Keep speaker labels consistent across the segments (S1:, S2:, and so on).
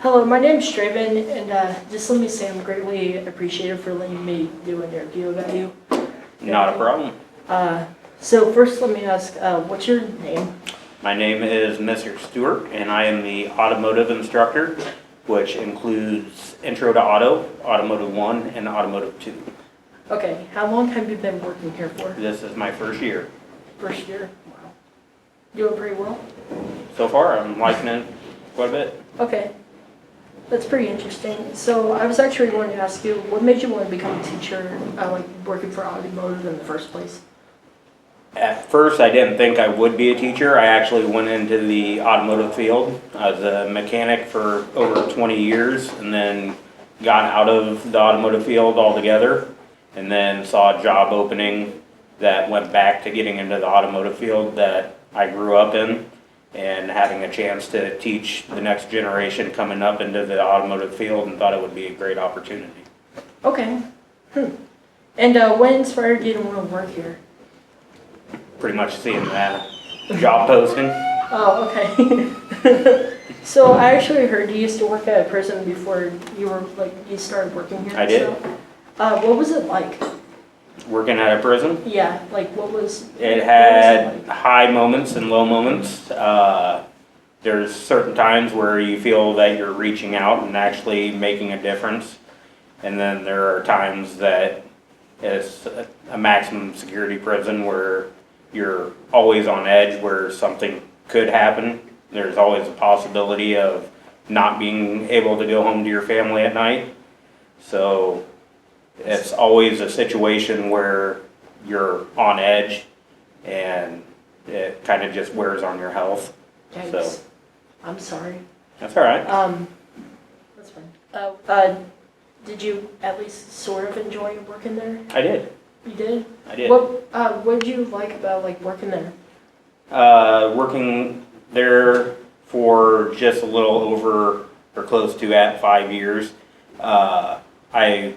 S1: Hello, my name's Straven, and just let me say I'm greatly appreciative for letting me do an interview about you.
S2: Not a problem.
S1: So first let me ask, what's your name?
S2: My name is Mr. Stewart, and I am the automotive instructor, which includes Intro to Auto, Automotive 1, and Automotive 2.
S1: Okay, how long have you been working here for?
S2: This is my first year.
S1: First year? Wow. Doing pretty well?
S2: So far, I'm liking it quite a bit.
S1: Okay, that's pretty interesting. So I was actually going to ask you, what made you want to become a teacher, like working for automotive in the first place?
S2: At first, I didn't think I would be a teacher. I actually went into the automotive field. I was a mechanic for over 20 years and then got out of the automotive field altogether and then saw a job opening that went back to getting into the automotive field that I grew up in and having a chance to teach the next generation coming up into the automotive field and thought it would be a great opportunity.
S1: Okay. And what inspired you to want to work here?
S2: Pretty much seeing that job posting.
S1: Oh, okay. So I actually heard you used to work at a prison before you started working here.
S2: I did.
S1: So, what was it like?
S2: Working at a prison.
S1: Yeah, like what was
S2: It had
S1: what was it like?
S2: high moments and low moments. There's certain times where you feel that you're reaching out and actually making a difference. And then there are times that it's a maximum security prison where you're always on edge, where something could happen. There's always a possibility of not being able to go home to your family at night. So it's always a situation where you're on edge and it kind of just wears on your health.
S1: Yikes.
S2: So
S1: I'm sorry.
S2: that's all right.
S1: That's fine. Did you at least sort of enjoy working there?
S2: I did.
S1: You did?
S2: I did.
S1: What did you like about like working there?
S2: Working there for just a little over or close to at 5 years. I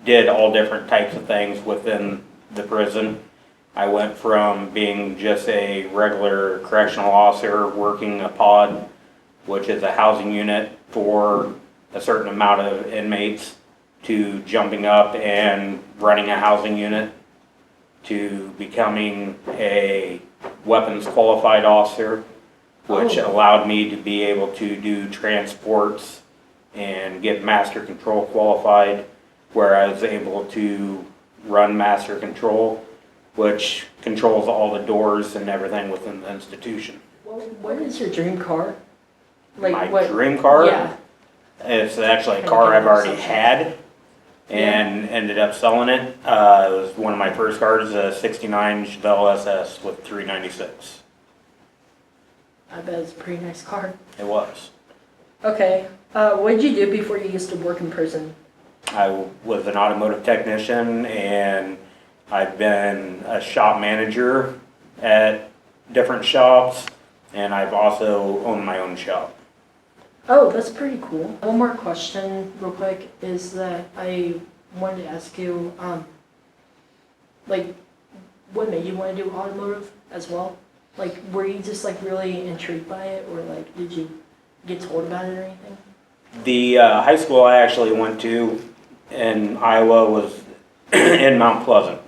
S2: did all different types of things within the prison. I went from being just a regular correctional officer working a pod, which is a housing unit for a certain amount of inmates, to jumping up and running a housing unit, to becoming a weapons qualified officer, which allowed me to be able to do transports and get master control qualified, where I was able to run master control, which controls all the doors and everything within the institution.
S1: Well, what is your dream car?
S2: My dream car?
S1: Yeah.
S2: It's actually a car I've already had and ended up selling it. It was one of my first cars, a 69 Chevelle SS with 396.
S1: I bet it's a pretty nice car.
S2: It was.
S1: Okay. What did you do before you used to work in prison?
S2: I was an automotive technician and I've been a shop manager at different shops, and I've also owned my own shop.
S1: Oh, that's pretty cool. One more question real quick is that I wanted to ask you, like, what made you want to do automotive as well? Like, were you just like really intrigued by it, or like, did you get told about it or anything?
S2: The high school I actually went to in Iowa was in Mount Pleasant.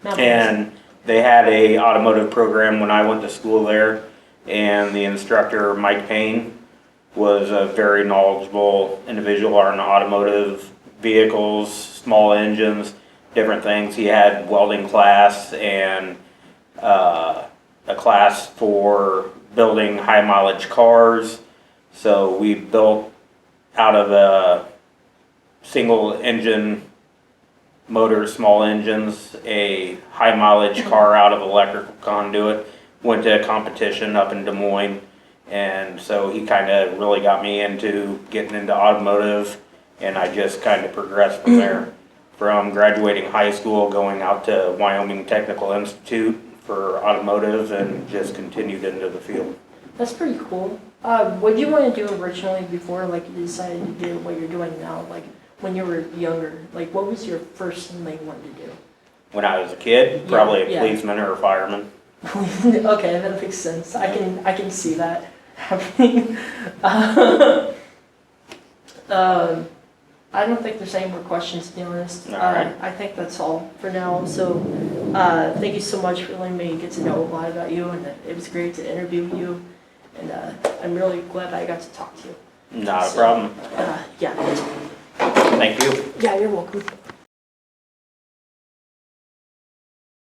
S2: And they had a automotive program when I went to school there, and the instructor, Mike Payne, was a very knowledgeable individual on automotive vehicles, small engines, different things. He had welding class and a class for building high mileage cars. So we built out of a single engine motor, small engines, a high mileage car out of electrical conduit. Went to a competition up in Des Moines, and so he kind of really got me into getting into automotive, and I just kind of progressed from there. From graduating high school, going out to Wyoming Technical Institute for automotive, and just continued into the field.
S1: That's pretty cool. What did you want to do originally before like you decided to do what you're doing now? Like when you were younger, like what was your first thing you wanted to do?
S2: When I was a kid, probably a policeman or a fireman.
S1: Okay, that makes sense. I can see that happening. I don't think there's any more questions, to be honest.
S2: All right.
S1: I think that's all for now. So, thank you so much for letting me get to know a lot about you, and it was great to interview you. And I'm really glad I got to talk to you.
S2: Not a problem.
S1: Yeah, that's all.
S2: Thank you.
S1: Yeah, you're welcome.